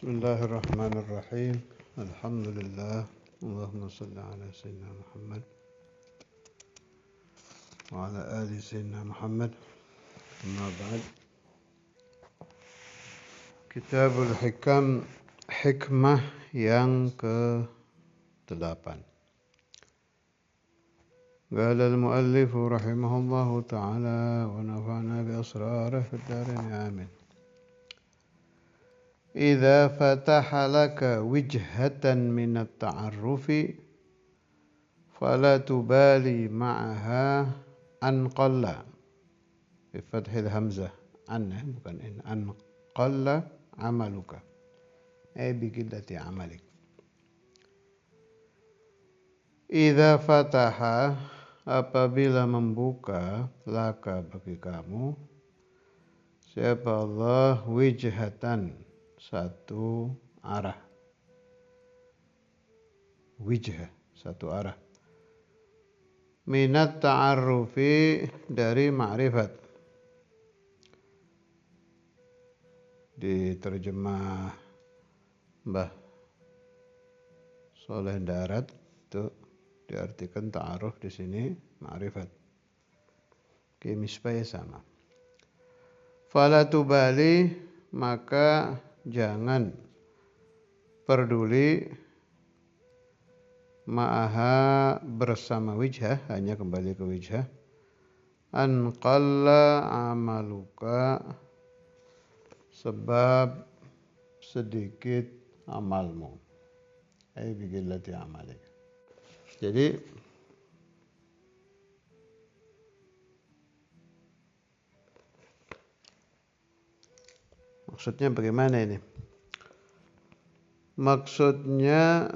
Bismillahirrahmanirrahim. Alhamdulillah. Allahumma salli ala sayyidina Muhammad wa ala ali sayyidina Muhammad. Amma ba'd. Kitabul Hikam, hikmah yang ke-8. Qala al-muallif rahimahullahu ta'ala wa nafa'na bi asrarih fid darin amin. إذا فتح لك وجهة من التعرف فلا تبالي معها أن قل بفتح الهمزة أن قل عملك أي بقلة عملك. إذا فتح apabila membuka laka bagi kamu siapa Allah wijhatan satu arah, wijhah satu arah, minat ta'arrufi dari ma'rifat, diterjemah Mbah Soleh Darat itu diartikan ta'aruf di sini ma'rifat. Oke, misbahnya sama. Fala tubali, maka jangan peduli ma'aha bersama wijhah, hanya kembali ke wijhah, an qalla amaluka sebab sedikit amalmu, ay bigillati amalik. Jadi maksudnya bagaimana ini? Maksudnya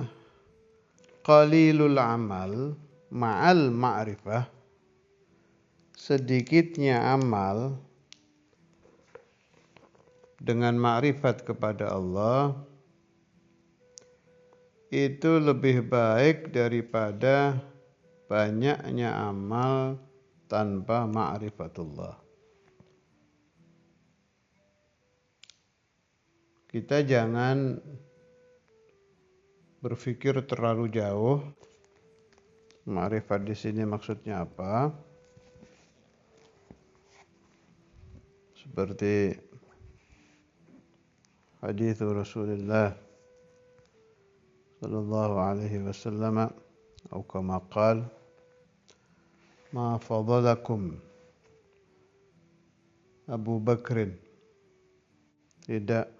qalilul amal ma'al ma'rifah, sedikitnya amal dengan ma'rifat kepada Allah itu lebih baik daripada banyaknya amal tanpa ma'rifatullah. Kita jangan berpikir terlalu jauh. Ma'rifat di sini maksudnya apa? Seperti hadis Rasulullah sallallahu alaihi wasallam atau kama qala ma fadalakum Abu Bakrin, tidak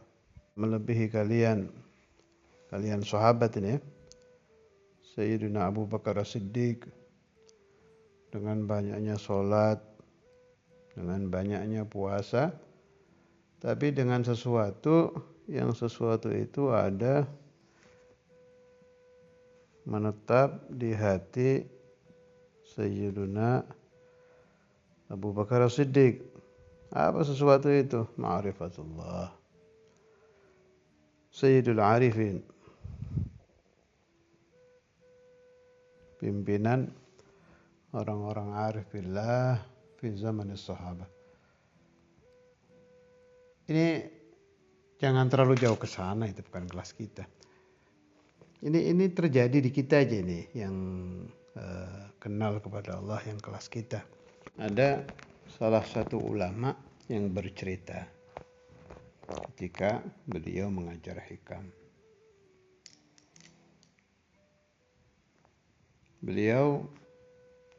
melebihi kalian sahabat ini, Sayyidina Abu Bakar As-Siddiq, dengan banyaknya sholat, dengan banyaknya puasa, tapi dengan sesuatu itu ada menetap di hati Sayyidina Abu Bakar As-Siddiq. Apa sesuatu itu? Ma'rifatullah. Sayyidul Arifin, pimpinan orang-orang arif billah fi zaman sahabat. Ini jangan terlalu jauh ke sana, itu bukan kelas kita. Ini terjadi di kita aja nih, yang kenal kepada Allah, yang kelas kita. Ada salah satu ulama yang bercerita ketika beliau mengajar hikam. Beliau,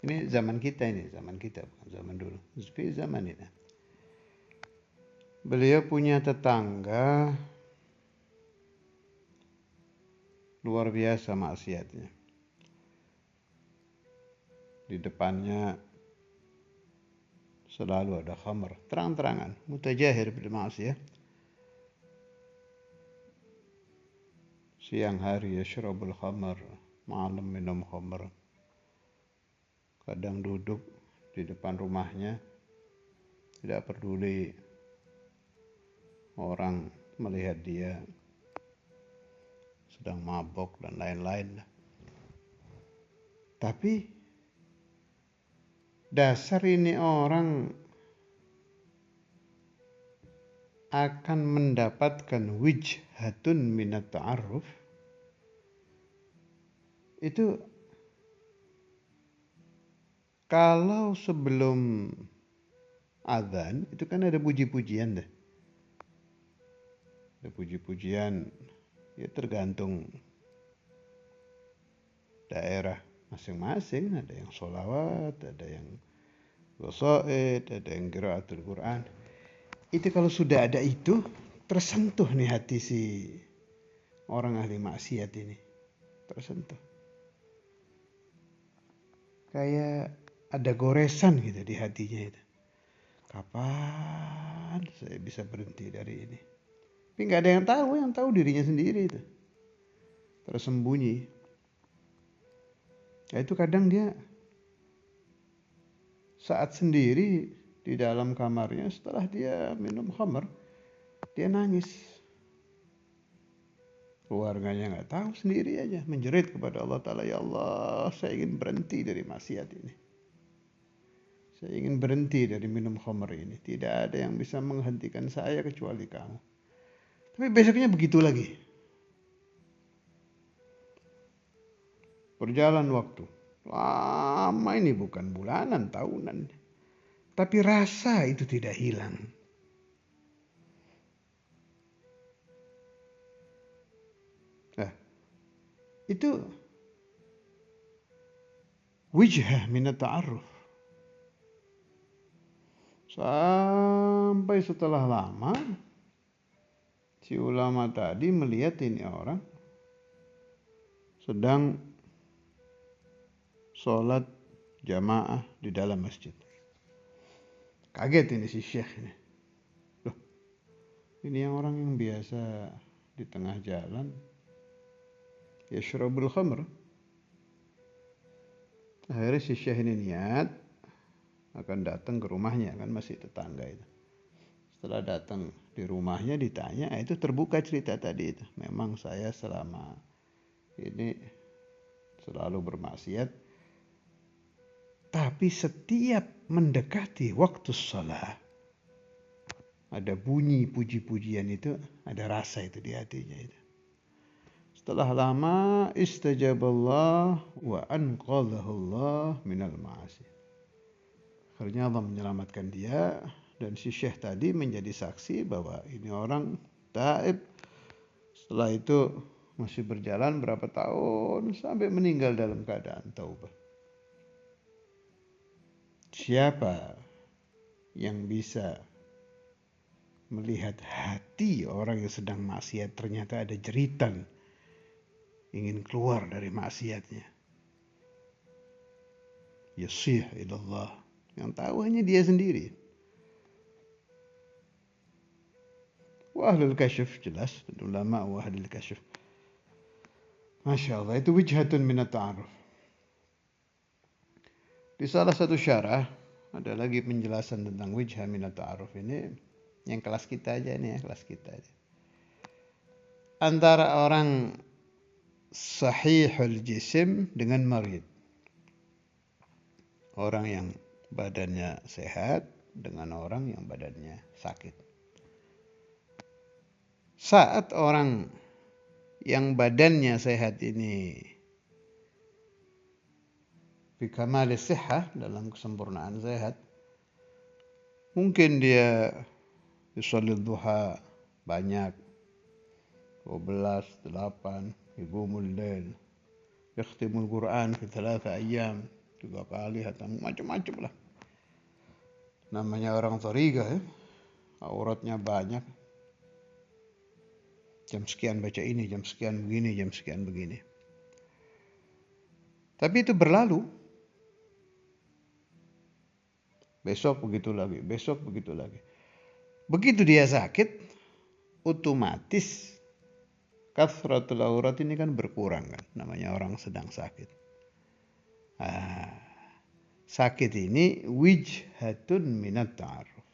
ini zaman kita bukan zaman dulu, tapi zaman ini. Beliau punya tetangga luar biasa maksiatnya. Di depannya selalu ada khamr, terang-terangan, mutajahir bil maksiyah. Siang hari yashrabul khamr, malam minum khamr. Kadang duduk di depan rumahnya, tidak peduli orang melihat dia sedang mabok dan lain-lain. Tapi dasar ini orang akan mendapatkan wijhatun minat ta'aruf, itu kalau sebelum azan itu kan ada puji-pujian deh. Ada puji-pujian, ya tergantung daerah masing-masing. Ada yang sholawat, ada yang qasaid, ada yang qiraatul Quran. Itu kalau sudah ada itu, tersentuh nih hati si orang ahli maksiat ini. Tersentuh. Kayak ada goresan gitu di hatinya itu. Kapan saya bisa berhenti dari ini? Tapi nggak ada yang tahu dirinya sendiri itu. Tersembunyi. Nah, itu kadang dia saat sendiri di dalam kamarnya setelah dia minum khamr, dia nangis. Keluarganya nggak tahu, sendiri aja menjerit kepada Allah Ta'ala, ya Allah, saya ingin berhenti dari maksiat ini. Saya ingin berhenti dari minum khamr ini. Tidak ada yang bisa menghentikan saya kecuali kamu. Tapi besoknya begitu lagi. Berjalan waktu. Lama ini, bukan bulanan, tahunan. Tapi rasa itu tidak hilang. Nah, itu wijhah minat ta'aruf. Sampai setelah lama, si ulama tadi melihat ini orang sedang sholat jamaah di dalam masjid. Kaget ini si syekh ini. Loh, ini yang orang yang biasa di tengah jalan yashrabul khamr. Akhirnya si syekh ini niat akan datang ke rumahnya, kan masih tetangga itu. Setelah datang di rumahnya ditanya, itu terbuka cerita tadi itu. Memang saya selama ini selalu bermaksiat, tapi setiap mendekati waktu sholat, ada bunyi puji-pujian itu, ada rasa itu di hatinya itu. Setelah lama istajaballah wa anqadhahullah minal ma'asi. Akhirnya Allah menyelamatkan dia, dan si syekh tadi menjadi saksi bahwa ini orang taib. Setelah itu masih berjalan berapa tahun sampai meninggal dalam keadaan taubah. Siapa yang bisa melihat hati orang yang sedang maksiat ternyata ada jeritan ingin keluar dari maksiatnya? Yasih ilallah. Yang tahu hanya dia sendiri. Wa ahlul kasyf, jelas, ulama wa ahlul kasyf. Masya Allah, itu wijhatun minat ta'aruf. Di salah satu syarah ada lagi penjelasan tentang wijha minat ta'aruf ini, yang kelas kita aja nih ya, kelas kita aja. Antara orang sahihul jisim dengan marid. Orang yang badannya sehat dengan orang yang badannya sakit. Saat orang yang badannya sehat ini bikamalis sihah, dalam kesempurnaan sehat, mungkin dia yusolil duha banyak, 12, 8, yaqumul lail, yakhtimul Quran fi 3 ayyam, 3 kali hatam, macam-macam lah. Namanya orang thariqah ya, auratnya banyak. Jam sekian baca ini, jam sekian begini, jam sekian begini. Tapi itu berlalu. Besok begitu lagi, besok begitu lagi. Begitu dia sakit, otomatis kathratul aurat ini kan berkurang kan. Namanya orang sedang sakit. Sakit ini wijhatun minat ta'aruf.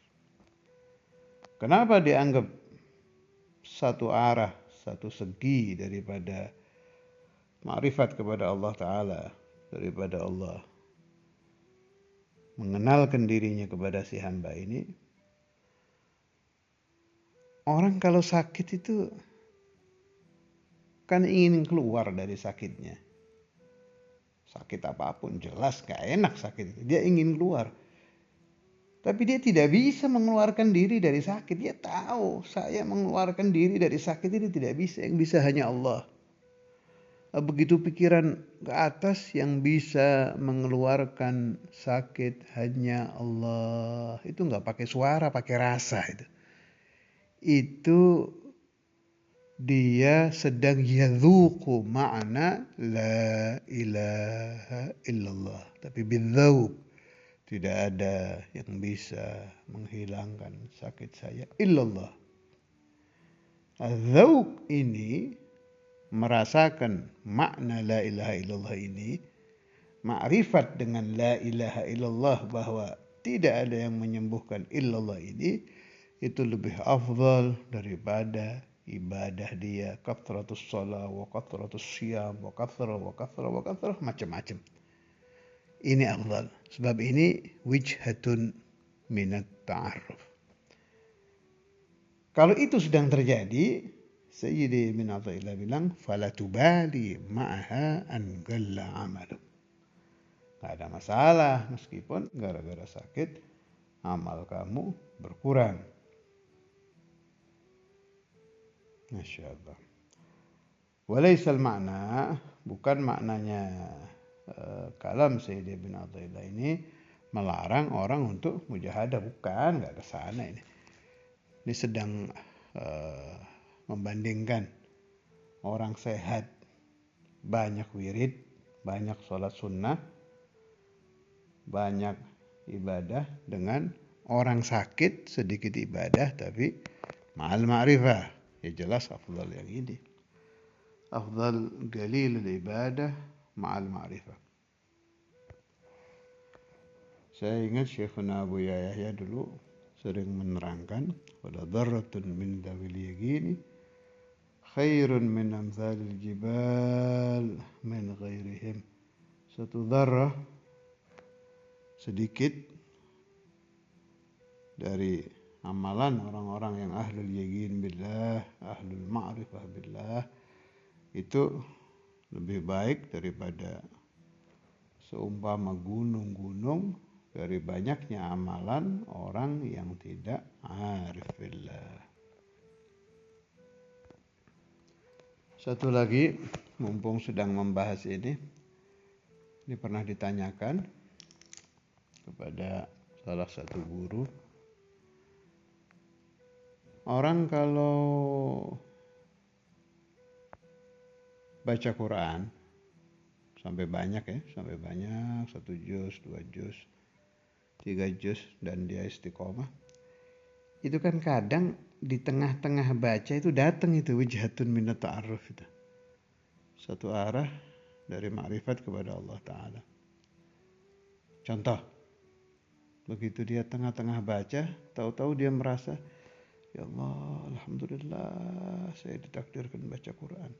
Kenapa dianggap satu arah, satu segi daripada ma'rifat kepada Allah Ta'ala, daripada Allah mengenalkan dirinya kepada si hamba ini? Orang kalau sakit itu kan ingin keluar dari sakitnya. Sakit apapun jelas gak enak sakit itu. Dia ingin keluar. Tapi dia tidak bisa mengeluarkan diri dari sakit. Dia tahu saya mengeluarkan diri dari sakit ini tidak bisa. Yang bisa hanya Allah. Begitu pikiran ke atas, yang bisa mengeluarkan sakit hanya Allah. Itu nggak pakai suara, pakai rasa itu. Itu dia sedang yadhuku makna la ilaha illallah. Tapi bidzauq, tidak ada yang bisa menghilangkan sakit saya illallah. Dzauq ini merasakan makna la ilaha illallah ini, ma'rifat dengan la ilaha illallah bahwa tidak ada yang menyembuhkan illallah ini, itu lebih afdal daripada ibadah dia kathratus shalah wa kathratus syiyam wa kathra macam-macam. Ini afdal. Sebab ini wijhatun minat ta'aruf. Kalau itu sedang terjadi, Sayyidi bin Athaillah bilang, fala tubali ma'aha an qalla amalu. Gak ada masalah meskipun gara-gara sakit amal kamu berkurang. Masya Allah. Walaisal makna, bukan maknanya kalam Sayyidi bin Athaillah ini melarang orang untuk mujahadah, bukan, gak ke sana ini. Ini sedang membandingkan orang sehat banyak wirid, banyak sholat sunnah, banyak ibadah, dengan orang sakit sedikit ibadah tapi ma'al ma'rifah. Ya jelas afdal yang ini. Afdal qalil ibadah ma'al ma'rifah. Saya ingat Syekhuna Abu Yahya dulu sering menerangkan, wala dharratun min dawil yaqini khairun min amsalil jibal min ghairihim. Satu darah sedikit dari amalan orang-orang yang ahlul yaqin billah, ahlul ma'rifah billah, itu lebih baik daripada seumpama gunung-gunung dari banyaknya amalan orang yang tidak arif billah. Satu lagi, mumpung sedang membahas ini pernah ditanyakan kepada salah satu guru. Orang kalau baca Quran sampai banyak, 1 juz, 2 juz, 3 juz, dan dia istiqomah, itu kan kadang di tengah-tengah baca itu datang itu wijhatun minat ta'aruf itu. Satu arah dari ma'rifat kepada Allah Ta'ala. Contoh, begitu dia tengah-tengah baca, tahu-tahu dia merasa, ya Allah, alhamdulillah saya ditakdirkan baca Quran.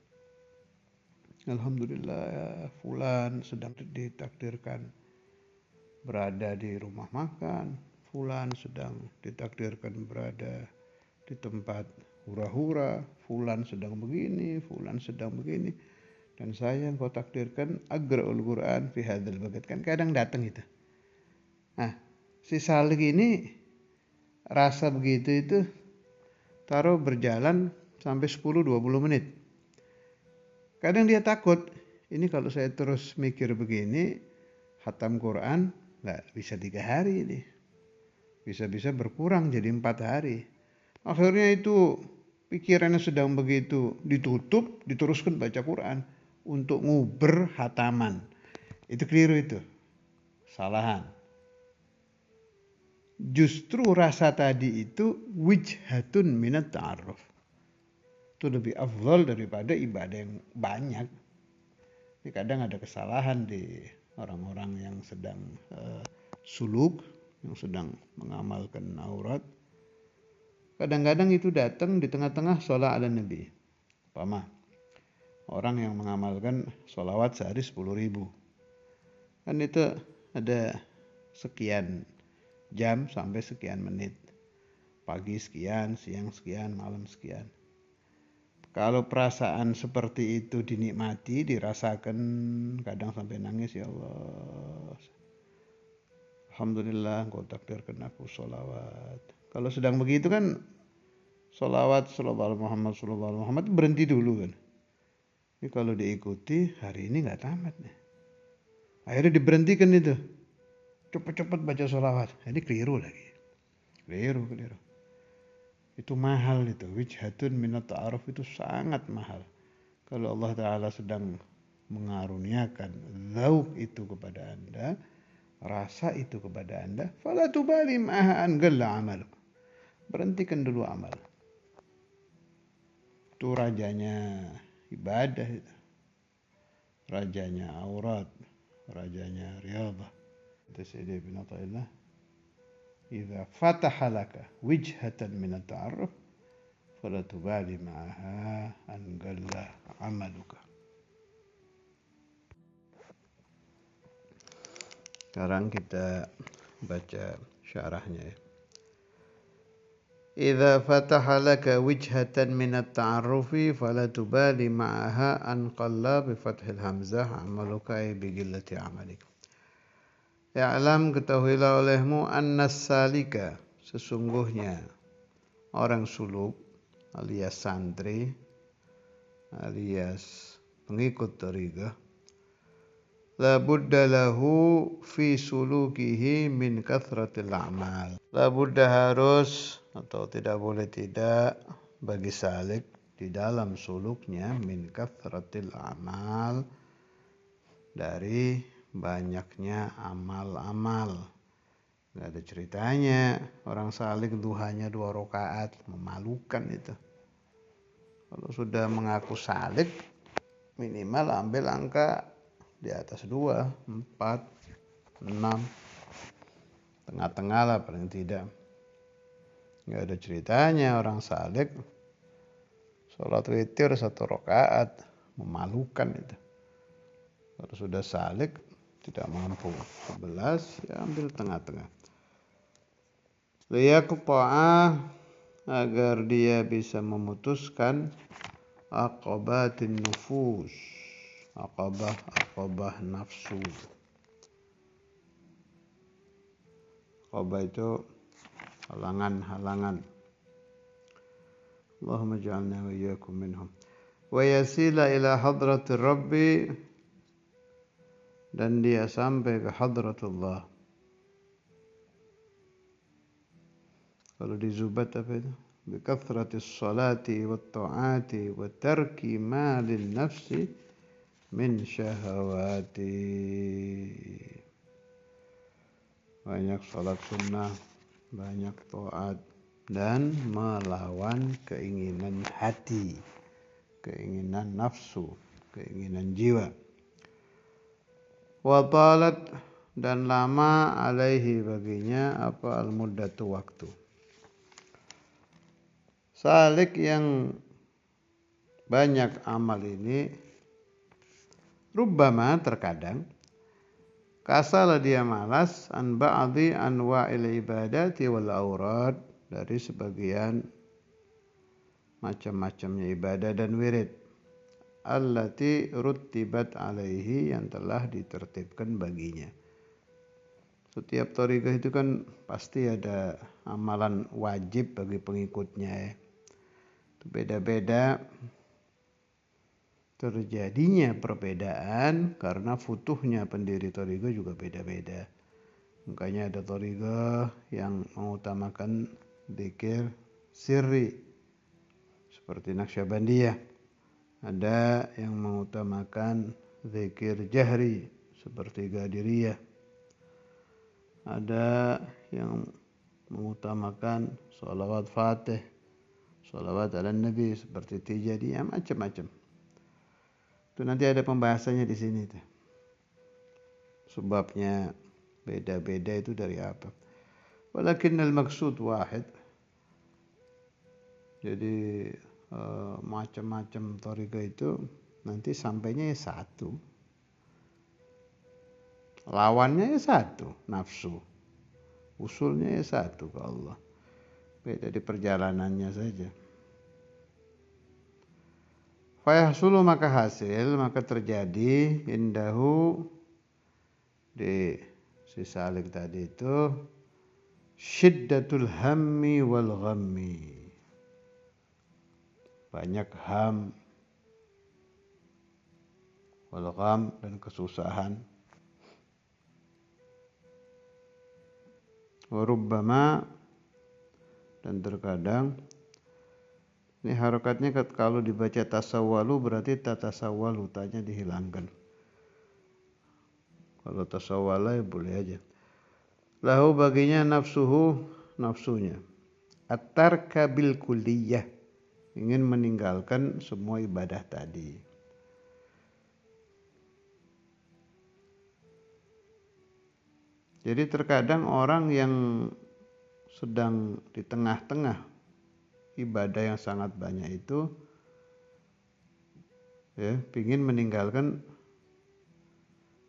Alhamdulillah ya, fulan sedang ditakdirkan berada di rumah makan, fulan sedang ditakdirkan berada di tempat hura-hura, fulan sedang begini, fulan sedang begini, dan saya yang kau takdirkan aqra'ul Quran fi hadzal bagat. Kan kadang datang itu. Nah, si Salih ini rasa begitu itu taruh berjalan sampai 10-20 menit. Kadang dia takut, ini kalau saya terus mikir begini, khatam Quran nggak bisa 3 hari ini. Bisa-bisa berkurang jadi 4 hari. Akhirnya itu pikirannya sedang begitu ditutup, diteruskan baca Quran untuk nguber khataman. Itu keliru itu. Salahan. Justru rasa tadi itu wijhatun minat ta'aruf. Itu lebih afdal daripada ibadah yang banyak. Ini kadang ada kesalahan di orang-orang yang sedang suluk, yang sedang mengamalkan aurat. Kadang-kadang itu datang di tengah-tengah sholat ala Nabi. Umpama orang yang mengamalkan sholawat sehari 10.000. Kan itu ada sekian jam sampai sekian menit. pagi sekian, siang sekian, malam sekian. Kalau perasaan seperti itu dinikmati, dirasakan, kadang sampai nangis, ya Allah, alhamdulillah engkau takdirkan aku sholawat. Kalau sedang begitu kan sholawat sallallahu Muhammad berhenti dulu kan. Ini kalau diikuti hari ini nggak tamat nih. Akhirnya diberhentikan itu. Cepat-cepat baca sholawat. Ini keliru lagi. Keliru. Itu mahal itu. Wijhatun minat ta'aruf itu sangat mahal. Kalau Allah Ta'ala sedang mengaruniakan zauk itu kepada Anda, rasa itu kepada Anda, fala tubali ma'ha an galla amal. Berhentikan dulu amal. Itu rajanya ibadah itu. Rajanya aurat, rajanya riyadhah. Itu Sayyidi bin Athaillah. Idza fataha laka wijhatan min at-ta'arruf fala tubali ma'aha an galla amaluka. Sekarang kita baca syarahnya ya. Idza fataha laka wijhatan min at-ta'arrufi fala tubali ma'aha an qalla bi fathil hamzah amaluka ay bi qillati amalik. Ya'lam, ketahuilah olehmu, annas salika, sesungguhnya orang suluk alias santri alias pengikut thariqah, la budda lahu fi sulukihi min kathratil a'mal. La budda, harus atau tidak boleh tidak bagi salik di dalam suluknya min kathratil a'mal, dari banyaknya amal-amal. Gak ada ceritanya orang salik duhanya 2 rakaat, memalukan itu. Kalau sudah mengaku salik, minimal ambil angka di atas 2, 4, 6, tengah-tengah lah paling tidak. Gak ada ceritanya orang salik sholat witir 1 rakaat, memalukan itu. Kalau sudah salik tidak mampu 11, ya ambil tengah-tengah. Liyaqta'a, agar dia bisa memutuskan aqabatin nufus, aqabah nafsu. Aqabah itu halangan-halangan. Allahumma ja'alna wa iyyakum minhum. Wa yasila ila hadratir rabbi, dan dia sampai ke hadratullah. Kalau di Zubat apa itu? Bi kathratis salati wat ta'ati wa tarki ma lin nafsi min syahawati. Banyak salat sunnah, banyak taat, dan melawan keinginan hati, keinginan nafsu, keinginan jiwa. Wa talat, dan lama alaihi baginya apa al-muddatu, waktu. Salik yang banyak amal ini rubbama, terkadang, kasala dia malas an ba'dhi anwa'il ibadati wal aurad, dari sebagian macam-macamnya ibadah dan wirid, allati ruttibat alaihi, yang telah ditertibkan baginya. Setiap thariqah itu kan pasti ada amalan wajib bagi pengikutnya ya. Itu beda-beda. Terjadinya perbedaan karena futuhnya pendiri thariqah juga beda-beda. Makanya ada thariqah yang mengutamakan zikir sirri seperti Naqsyabandiyah. Ada yang mengutamakan zikir jahri seperti Qadiriyah. Ada yang mengutamakan sholawat fatih, sholawat ala nabi seperti Tijaniyah, macam-macam. Itu nanti ada pembahasannya di sini tuh. Sebabnya beda-beda itu dari apa? Walakinnal maksud wahid. Jadi macam-macam thariqah itu nanti sampainya satu. Lawannya satu, nafsu. Usulnya satu ke Allah. beda di perjalanannya saja. Fayahsulu maka terjadi indahu di si salik tadi itu syiddatul hammi wal ghammi. Banyak ham wal gham dan kesusahan. Warubbama dan terkadang ini harokatnya kalau dibaca tasawwalu berarti tatasawwalu, tanya dihilangkan. Kalau tasawwala ya boleh aja. Lahu baginya nafsunya. At-tarka bil kulliyah, ingin meninggalkan semua ibadah tadi. Jadi terkadang orang yang sedang di tengah-tengah ibadah yang sangat banyak itu ya ingin meninggalkan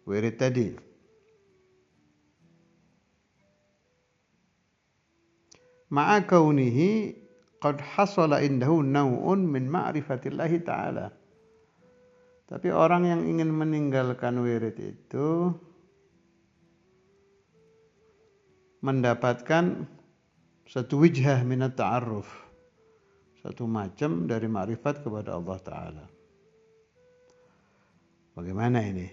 wirid tadi. Ma'a kaunihi qad hasala indahu naw'un min ma'rifatillahi ta'ala. Tapi orang yang ingin meninggalkan wirid itu mendapatkan satu wijhah minat ta'arruf, satu macam dari ma'rifat kepada Allah Ta'ala. Bagaimana ini?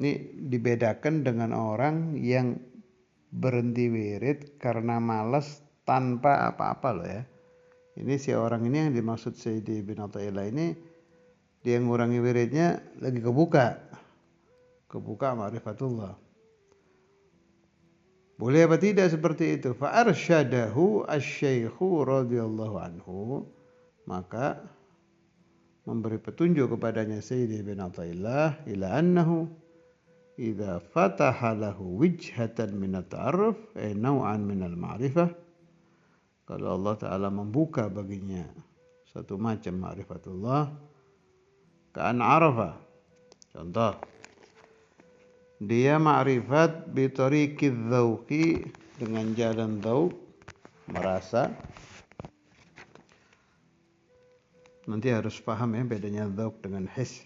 Ini dibedakan dengan orang yang berhenti wirid karena malas tanpa apa-apa loh ya. Ini si orang ini yang dimaksud Sayyidi bin Athaillah ini, dia ngurangi wiridnya lagi kebuka ma'rifatullah. Boleh apa tidak seperti itu? Fa arsyadahu asy-syaikhu radhiyallahu anhu, maka memberi petunjuk kepadanya Sayyidi bin Athaillah ila annahu idza fataha lahu wijhatan min at-ta'arruf ay naw'an min al-ma'rifah, kalau Allah Ta'ala membuka baginya satu macam ma'rifatullah, ka'an arafa, contoh dia ma'rifat bi tariqiz dzauqi, dengan jalan dzauq, merasa. Nanti harus paham ya bedanya dzauq dengan his.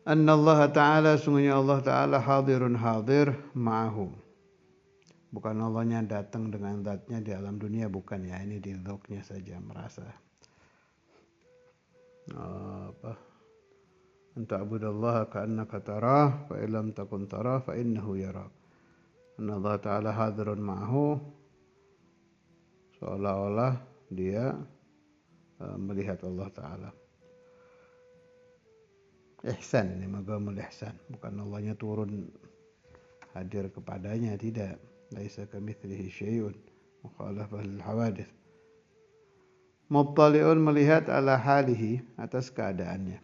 Anna Allah Ta'ala, sungguhnya Allah Ta'ala hadirun hadir ma'ahu. Bukan Allahnya datang dengan zatnya di alam dunia, bukan ya, ini di dzauqnya saja merasa. Anta'budallaha ka'annaka tarah fa illam takun tarah fa innahu yarak. Anna Allah Ta'ala hadirun ma'ahu, seolah-olah dia melihat Allah Ta'ala. Ihsan, ini magamul ihsan, bukan Allahnya turun hadir kepadanya, tidak. Laisa kamitslihi syai'un mukhalafah lil hawadits. Muttali'un, melihat ala halihi, atas keadaannya.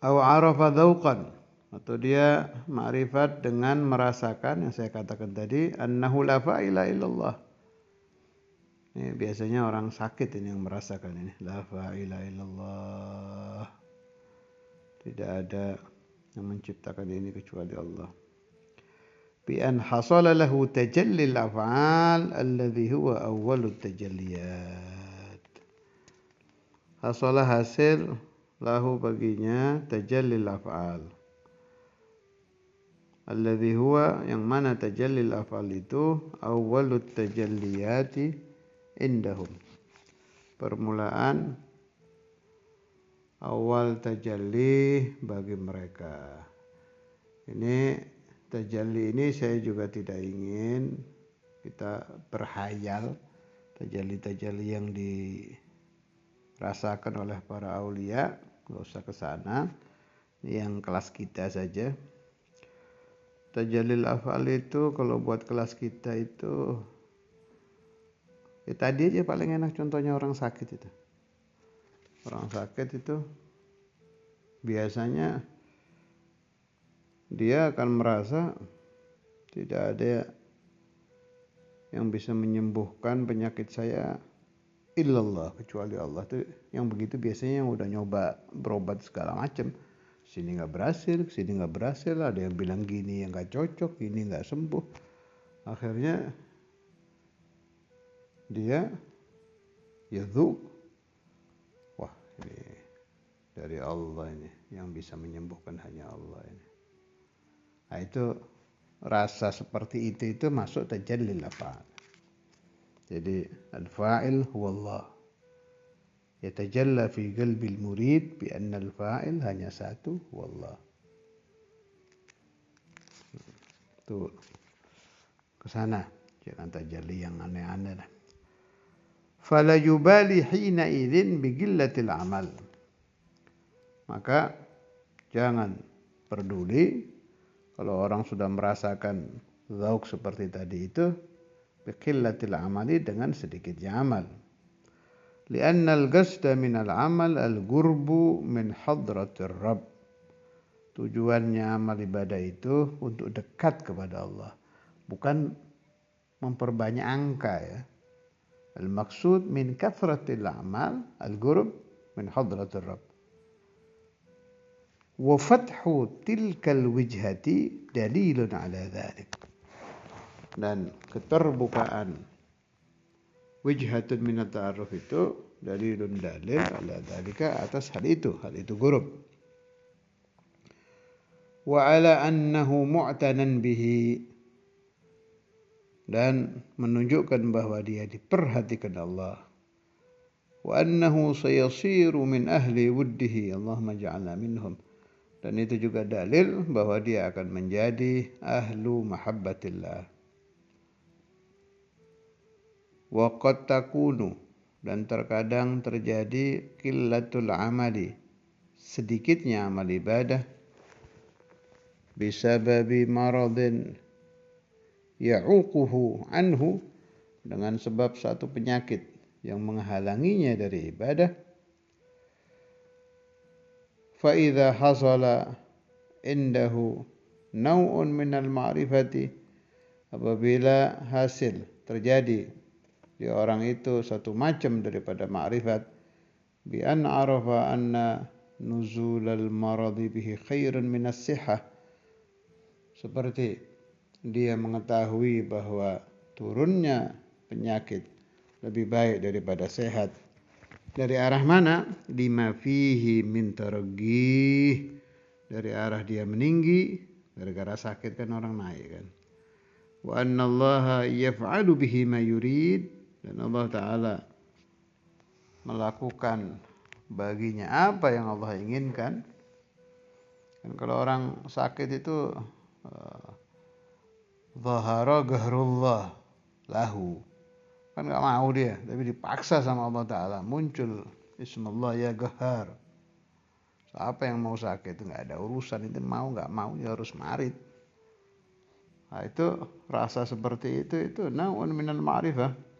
Aw arafa dzauqan, atau dia ma'rifat dengan merasakan yang saya katakan tadi, annahu la fa'ila illallah. Ini biasanya orang sakit ini yang merasakan ini, la fa'ila illallah. Tidak ada yang menciptakan ini kecuali Allah. Bi an hasala lahu tajallil af'al alladhi huwa awwalut tajalliyat. Hasala hasil lahu baginya tajallil af'al. Alladhi huwa, yang mana tajallil af'al itu awwalut tajalliyati indahum, permulaan awal tajalli bagi mereka. Ini tajalli ini saya juga tidak ingin kita berhayal tajalli-tajalli yang dirasakan oleh para aulia, nggak usah ke sana. Ini yang kelas kita saja. Tajallil afal itu kalau buat kelas kita itu ya tadi aja paling enak contohnya orang sakit itu. Orang sakit itu biasanya dia akan merasa tidak ada yang bisa menyembuhkan penyakit saya illallah, kecuali Allah. Itu yang begitu biasanya yang udah nyoba berobat segala macam, sini nggak berhasil, sini nggak berhasil, ada yang bilang gini yang nggak cocok, ini nggak sembuh, akhirnya dia yadzuq, wah ini dari Allah ini, yang bisa menyembuhkan hanya Allah ini. Nah itu rasa seperti itu masuk tajallil af'al. Jadi al-fa'il huwa Allah. Yatajalla fi qalbil murid bi anna al-fa'il hanya satu, huwa Allah. Tuh ke sana, jangan tajalli yang aneh-aneh lah. Fala yubali hina idzin bi qillatil amal. Maka jangan peduli kalau orang sudah merasakan zauk seperti tadi itu, bi qillatil amali, dengan sedikitnya amal. Lianna al-qasda min al-amal al-qurbu min hadratir Rabb. Tujuannya amal ibadah itu untuk dekat kepada Allah, bukan memperbanyak angka ya. Al-maqsud min kathratil amal al-qurb min hadratir Rabb. Wa fathu tilkal wijhati dalilun ala dhalik. Dan keterbukaan wijhatun min at-ta'arruf itu dalil ala dzalika, atas hal itu gurub. Wa ala annahu mu'tanan bihi, dan menunjukkan bahwa dia diperhatikan Allah. Wa annahu sayasiru min ahli wuddihi, Allahumma ja'alna minhum. Dan itu juga dalil bahwa dia akan menjadi ahlu mahabbatillah. Wa qad takunu, dan terkadang terjadi qillatul amali, sedikitnya amal ibadah, bisababi maradin ya'uquhu anhu, dengan sebab satu penyakit yang menghalanginya dari ibadah. Fa idza hasala indahu naw'un minal ma'rifati, apabila hasil terjadi di orang itu satu macam daripada ma'rifat, bi an arafa anna nuzulal maradi bihi khairun minas sihah, seperti dia mengetahui bahwa turunnya penyakit lebih baik daripada sehat. Dari arah mana? Lima fihi min targhih, dari arah dia meninggi, gara-gara sakit kan orang naik kan. Wa anna Allah yaf'alu bihi ma yurid, dan Allah Ta'ala melakukan baginya apa yang Allah inginkan. Dan kalau orang sakit itu zahara gahrullah lahu, kan gak mau dia, tapi dipaksa sama Allah Ta'ala, muncul Bismillah ya Gahar. Siapa yang mau sakit itu gak ada urusan, itu mau gak mau ya harus marit. Nah itu rasa seperti itu naun minal ma'rifah.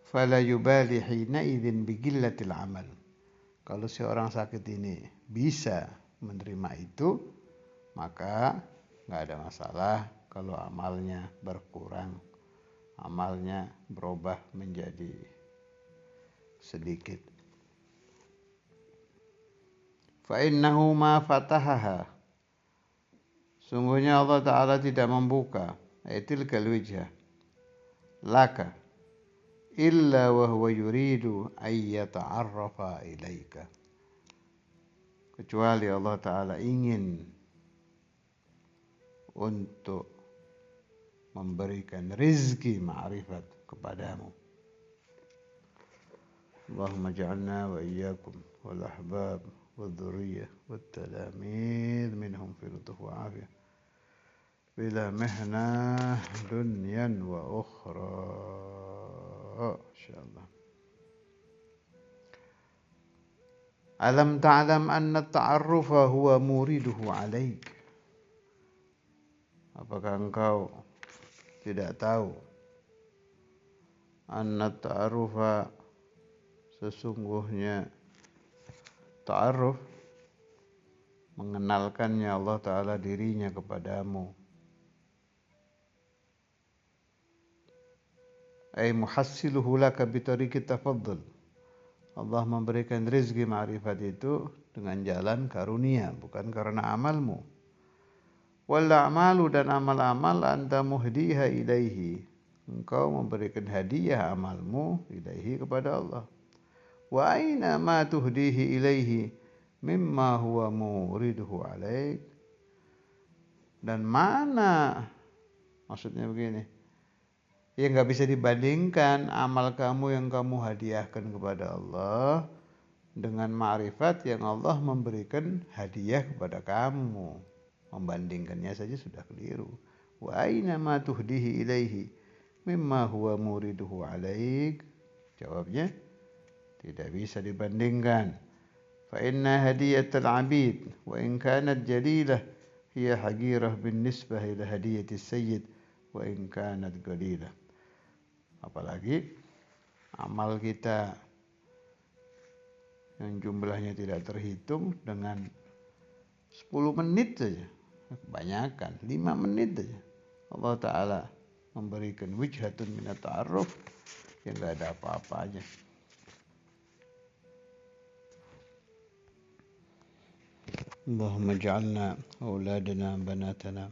Fala yubali hina idzin bi qillatil amal. Kalau si orang sakit ini bisa menerima itu, maka enggak ada masalah kalau amalnya berkurang, amalnya berubah menjadi sedikit. Fa innahu ma fatahaha, sungguhnya Allah Ta'ala tidak membuka aitil kalwijah laka illa wa huwa yuridu ay yata'arrafa ilaika, kecuali Allah Ta'ala ingin untuk memberikan rizki ma'rifat kepadamu. Allahumma ja'alna wa iyyakum wal ahbab wal dhurriyyah wat talamid minhum fi lutuf wa afiyah bila mihnah dunyan wa ukhra, insyaallah. Alam ta'lam anna ta'arrufa huwa muriduhu alaik, apakah engkau tidak tahu anna ta'arrufa, sesungguhnya ta'arruf, mengenalkannya Allah Ta'ala dirinya kepadamu, ay muhassiluhu laka bitariqit tafaddul, Allah memberikan rezeki ma'rifat itu dengan jalan karunia, bukan karena amalmu. Wal a'malu dan amal-amal anta muhdiha ilaihi. Engkau memberikan hadiah amalmu ilaihi kepada Allah. Wa aina ma tuhdihi ilaihi mimma huwa muriduhu alaik. Dan mana, maksudnya begini, ya nggak bisa dibandingkan amal kamu yang kamu hadiahkan kepada Allah dengan ma'rifat yang Allah memberikan hadiah kepada kamu. Membandingkannya saja sudah keliru. Wa aina ma tuhdihi ilaihi mimma huwa muriduhu alaik. Jawabnya tidak bisa dibandingkan. Fa inna hadiyatal abid wa in kanat jalilah hiya hagirah bin nisbah ila hadiyatis sayyid wa in kanat qalilah. Apalagi amal kita yang jumlahnya tidak terhitung dengan 10 menit saja, kebanyakan 5 menit saja Allah Ta'ala memberikan wijhatun minat ta'aruf yang gak ada apa-apanya. Allahumma ja'alna auladana banatana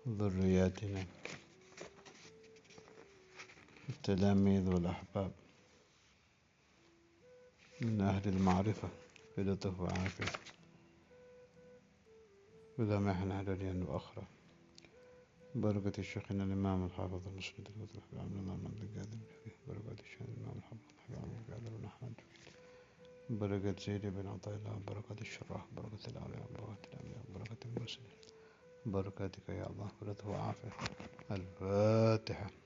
dhurriyatina التلاميذ والأحباب من أهل المعرفة بلطف وعافية بلا محنة دنيا وأخرى بركة شيخنا الإمام الحافظ المسند المطلق عبد الله بن القادر بركة شيخنا الإمام الحافظ عبد القادر بن أحمد بركة زيد بن عطاء الله بركة الشراح بركة الأولياء بركة الأنبياء بركة المرسلين بركاتك يا الله بلطف وعافية. الفاتحة.